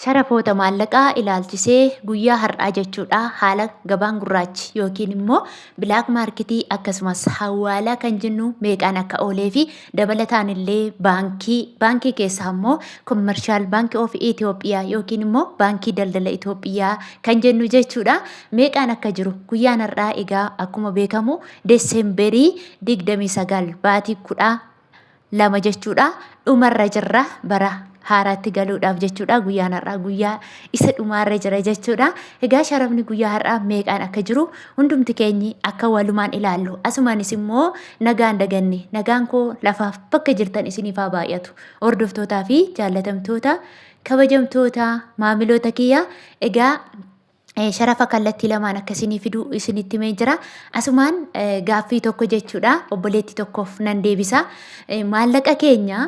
Sharafoota maallaqaa ilaalchisee guyyaa har'aa jechuudha haala gabaan gurraachi yookiin immoo bilaak maarketii akkasumas hawaalaa kan jennu meeqaan akka oolee fi dabalataan illee baankii keessaa immoo kommershaal baankii of Itoophiyaa yookiin immoo baankii daldala Itoophiyaa kan jennu jechuudha meeqaan akka jiru guyyaan har'aa egaa akkuma beekamu Deesemberii 29 baatii 12 jechuudha dhumarra jirra bara haaraatti galuudhaaf jechuudha guyyaan har'aa guyyaa isa dhumaarra jira jechuudha. Egaa sharafni guyyaa har'aa meeqaan akka jiru hundumti keenyi akka walumaan ilaallu asumaanis immoo nagaan daganne nagaan koo lafaaf bakka jirtan isiniif haa baay'atu hordoftootaa fi jaallatamtoota kabajamtoota maamiloota kiyya egaa sharafa kallattii lamaan akkasii fiduu isinitti mee jira asumaan gaaffii tokko jechuudha obboleettii tokkoof nan deebisa maallaqa keenya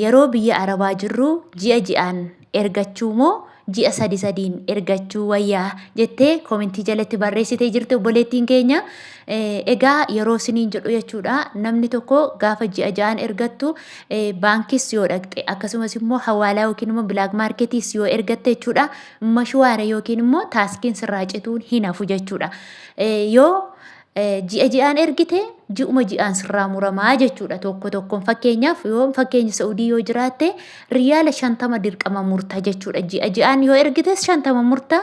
yeroo biyya arabaa jirru ji'a ji'aan ergachuu moo ji'a sadiin ergachuu wayyaa jettee koomentii jalatti barreessitee jirte obboleettiin keenya egaa yeroo siniin jedhu jechuudha namni tokko gaafa ji'a ji'aan ergattu baankis yoo dhaqxe akkasumas immoo hawaalaa yookiin immoo bilaak maarkeetiis yoo ergatte jechuudha mashwaara yookiin immoo taaskiin sirraa cituun hin hafu jechuudha yoo ji'a ji'aan ergite ji'uma ji'aan sirraa muramaa jechuudha tokkoon fakkeenyaaf yoo fakkeenya Saudii yoo jiraatte riyaala 50 dirqama murta jechuudha ji'a ji'aan yoo ergites 50 murta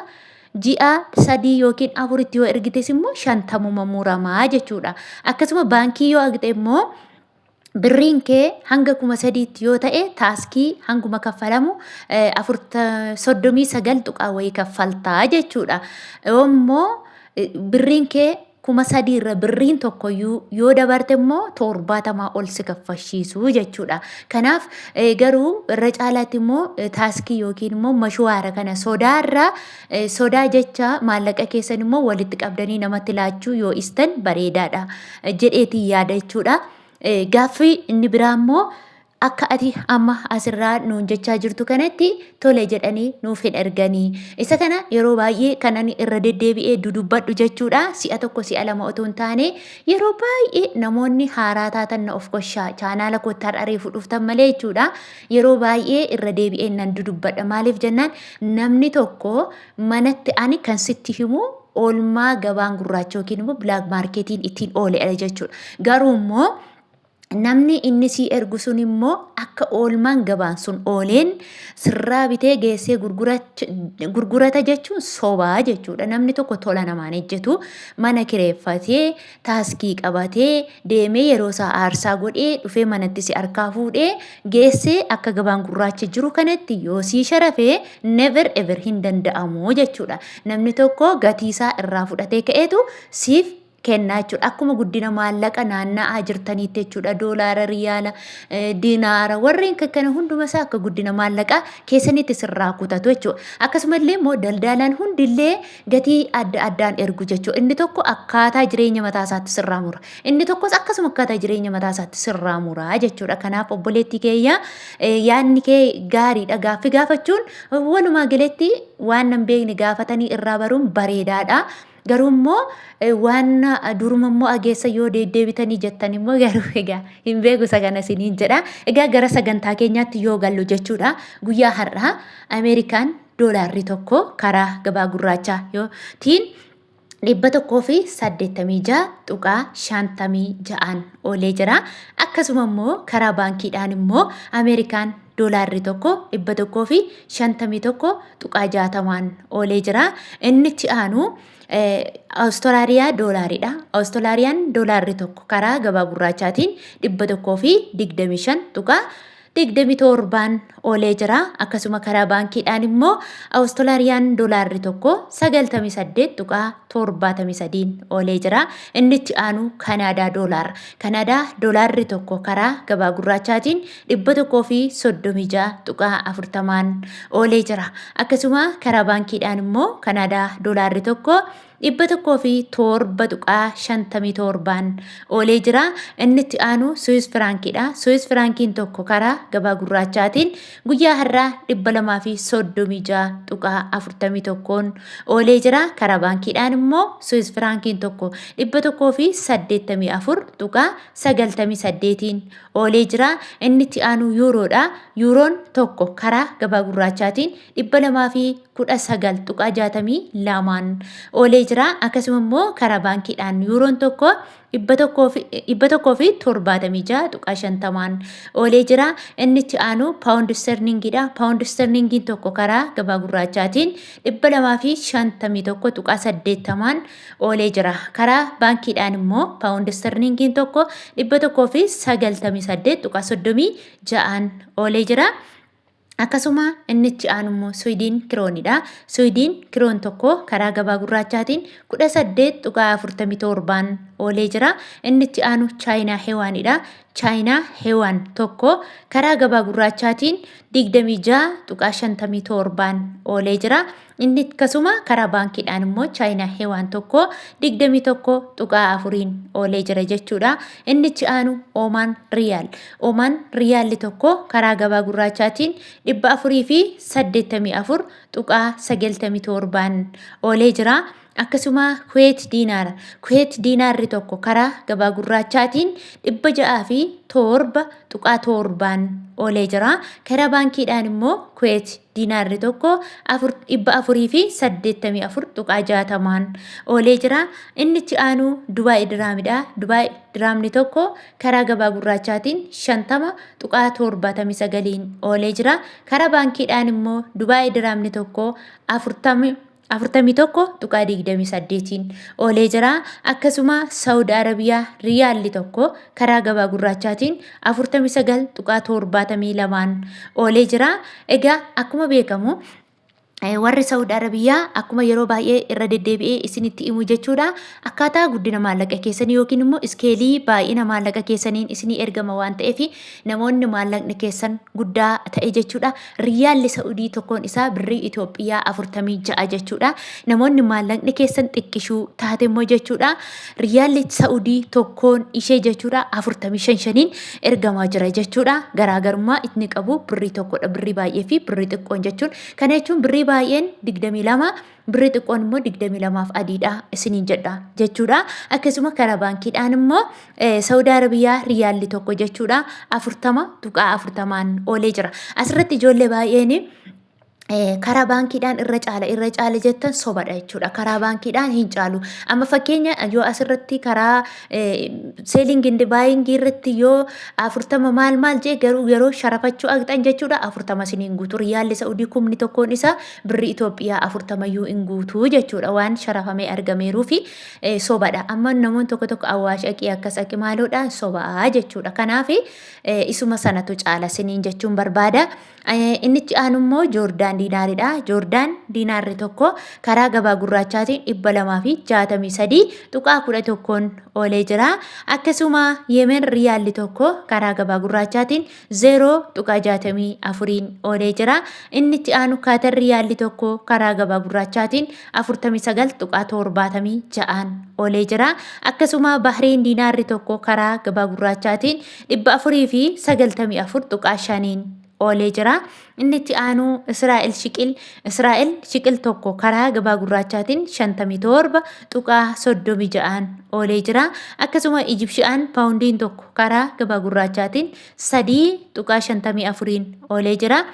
ji'a 3 yookiin 4 yoo ergites immoo 50 muramaa jechuudha akkasuma baankii yoo argite immoo birriin kee hanga 3,000 yoo ta'e taaskii hanguma kaffalamu 39 tuqaa wayii kaffaltaa jechuudha immoo birriin kee 3,000 irra birriin tokkoyyuu yoo dabarte immoo 70 ol si kaffalchiisu jechuudha. Kanaaf garuu irra caalaatti immoo taaskii yookiin immoo mashwaara kana sodaa jecha maallaqa keessan immoo walitti qabdanii namatti laachuu yoo istan bareedaadha jedheetii yaada jechuudha. Gaaffii inni biraa immoo akka ati amma asirraa nuun jechaa jirtu kanatti tole jedhanii nuuf hin erganii isa kana yeroo baay'ee kanan irra deddeebi'ee dudubbadhu jechuudha si'a tokko si'a lama otoo hin taane yeroo baay'ee namoonni haaraa taatan na of goshaa chaanaala kottaa dhareefu dhuftan malee jechuudha yeroo baay'ee irra deebi'ee nan dudubbadha maaliif jennaan namni tokko manatti ani kan sitti himu oolmaa gabaan gurraacha yookiin immoo bilaak maarkeetiin ittiin ooledha jechuudha garuu immoo namni inni si ergu sun immoo akka oolmaan gabaan sun ooleen sirraa bitee geessee gurgurata jechuun sobaa jechuudha namni tokko tola namaan ejjetu mana kireeffatee taaskii qabatee deemee yeroo isaa aarsaa godhee dhufee manatti si harkaa fuudhee geessee akka gabaan gurraacha jiru kanatti yoo sii sharafee never ever hin danda'amu jechuudha namni tokko gatii isaa irraa fudhatee ka'eetu siif kennaa jechuudha akkuma guddina maallaqa naanna'aa jirtaniitti jechuudha doolaara riyaala diinaara warreen kana hunduma isaa akka guddina maallaqaa keessanitti sirraa kutatu jechuudha akkasumallee immoo daldalaan hundillee gatii adda addaan ergu jechuudha inni tokko akkaataa jireenya mataa isaatti sirraa mura inni tokkos akkasuma akkaataa jireenya mataa isaatti sirraa mura jechuudha kanaaf obboleettii keeyya yaadni kee gaariidha gaaffii gaafachuun walumaa galatti waan nan beekne gaafatanii irraa baruun bareedaadha. Garuu immoo waan duruma immoo ageessa yoo deddeebitanii jettan immoo garuu egaa hin beeku sagana isiniin jedha. Egaa gara sagantaa keenyaatti yoo gallu jechuudha guyyaa har'aa Ameerikaan doolaarri tokko karaa gabaa gurraachaa yootiin 186.56 oolee jira. Akkasuma immoo karaa baankiidhaan immoo Ameerikaan doolaarri tokko 151.60 oolee jira. Inni itti aanu Awustiraaliyaa doolaariidha. Awustiraaliyaan doolaarri tokko karaa gabaa gurraachaatiin 125.27 oolee jira. Akkasuma karaa baankiidhaan immoo Awustiraaliyaan doolaarri tokko 98.73 oolee jira. Inni itti aanu Kanaadaa doolaara. Kanaadaa doolaarri tokko karaa gabaa gurraachaatiin 136.40 oolee jira. Akkasuma karaa baankiidhaan immoo Kanaadaa doolaarri tokko 107.57 oolee jira. Inni itti aanu Swiss frankiidha. Swiss frankiin tokko karaa gabaa gurraachaatiin guyyaa har'aa 236.41 oolee jira. Karaa baankiidhaan immoo Swiss frankiin tokko 184.98 oolee jira. Inni itti aanu yuuroodha. Yuuroon tokko karaa gabaa gurraachaatiin 219.62 oolee jira. Akkasuma immoo karaa baankiidhaan yuuroon tokko 176.50 oolee jira. Inni itti aanu paawundi sterlingiidha. Paawundi sterlingiin tokko karaa gabaa gurraachaatiin 251.80 oolee jira. Karaa baankiidhaan immoo paawundi sterlingiin tokko 198.36 oolee jira. Akkasuma inni itti aanu immoo Swiidin kiroonidha. Swiidin kiroon tokko karaa gabaa gurraachaatiin 18.47 oolee jira. Inni itti aanu Chaayinaa heewaanidha. Chaayinaa heewaan tokko karaa gabaa gurraachaatiin 26.57 oolee jira. Inni akkasuma karaa baankiidhaan immoo Chaayinaa heewaan tokko 21.4 oolee jira jechuudha. Inni itti aanu Oman Riyaal. Oman Riyaalli tokko karaa gabaa gurraachaatiin 494.97 oolee jira. Akkasuma Kuwait diinaar. Kuwait diinaarri tokko karaa gabaa gurraachaatiin 607.7 oolee jira. Karaa baankiidhaan immoo Kuwait diinaarri tokko 484.60 oolee jira. Inni itti aanu Dubaay diraamidha. Dubaay diraamni tokko karaa gabaa gurraachaatiin 50.79 oolee jira. Karaa baankiidhaan immoo Dubaay diraamni tokko 41.28 oolee jira. Akkasuma Saudi Arabiyaa riyaalli tokko karaa gabaa gurraachaatiin 49.72 oolee jira. Egaa akkuma beekamu warri Saudi Arabiyaa akkuma yeroo baay'ee irra deddeebi'ee isinitti himu jechuudha. Akkaataa guddina maallaqa keessanii yookiin immoo iskeelii baay'ina maallaqa keessaniin isinii ergama waan ta'eef namoonni maallaqni keessan guddaa ta'e jechuudha. Riyaalli Saudii tokkoon isaa birrii Itoophiyaa 46 jechuudha. Namoonni maallaqni keessan xiqqishuu taate immoo jechuudha. Riyaalli Saudii tokkoon ishee jechuudha 45 ergamaa jira jechuudha. Garaagarummaa inni qabu birrii tokkodha. Birrii baay'ee fi birrii xiqqoon jechuun kana jechuun birrii baay'een 22 birrii xiqqoon immoo 22 adiidha isiniin jedha jechuudha. Akkasuma karaa baankiidhaan immoo Saudi Arabiyaa riyaalli tokko jechuudha 40.40 oolee jira. Asirratti ijoollee baay'een karaa baankiidhaan irra caala jettan sobadha jechuudha. Karaa baankiidhaan hin caalu. Amma fakkeenya yoo asirratti karaa seeling and buying irratti yoo 40 maal jee garuu yeroo sharafachuu agxan jechuudha 40 siniin guutu. Riyaalli Saudii kumni tokkoon isaa birrii Itoophiyaa 40 iyyuu hin guutu jechuudha. Waan sharafamee argameeruu fi sobadha. Amma namoonni tokko awwaash aqii akkas aqi maaloodha sobaa jechuudha. Kanaaf isuma sanatu caala siniin jechuun barbaada. Inni itti aanu immoo Joordaan diinaaridha. Joordaan diinaarri tokko karaa gabaa gurraachaatiin 263.11 oolee jira. Akkasuma Yemen riyaalli tokko karaa gabaa gurraachaatiin 0.64 oolee jira. Inni itti aanu Kaatar riyaalli tokko karaa gabaa gurraachaatiin 49.76 oolee jira. Akkasuma Bahrein diinaarri tokko karaa gabaa gurraachaatiin 494.5 oolee jira. Inni itti aanu Israa'el shiqil tokko karaa gabaa gurraachaatiin 57.36 oolee jira. Akkasuma Ijipshaan paawundiin tokko karaa gabaa gurraachaatiin 3.54 oolee jira.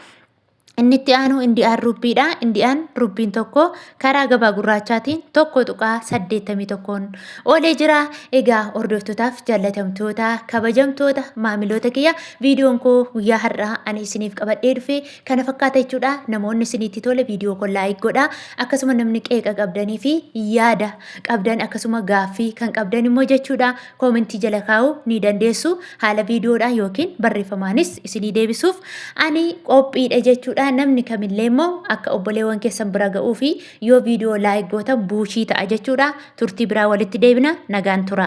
Inni itti aanu Indiyaan ruppiidha. Indiyaan ruppiin tokko karaa gabaa gurraachaatiin 1.81 oolee jira. Egaa hordoftootaaf jaallatamtoota kabajamtoota maamiloota kiyya viidiyoon koo guyyaa har'aa ani isiniif qabadhee dhufe kana fakkaata jechuudha. Namoonni isinitti tole viidiyoo koo laayik godha. Akkasuma namni qeeqa qabdanii fi yaada qabdan akkasuma gaaffii kan qabdan immoo jechuudha koomentii jala kaa'uu ni dandeessu. Haala viidiyoodha yookiin barreeffamaanis isinii deebisuuf ani qophiidha jechuudha. Namni kamillee immoo akka obboleewwan keessan bira ga'uu fi yoo viidiyoo laayik gootan buushii ta'a jechuudha. Turtii biraa walitti deebina nagaan tura.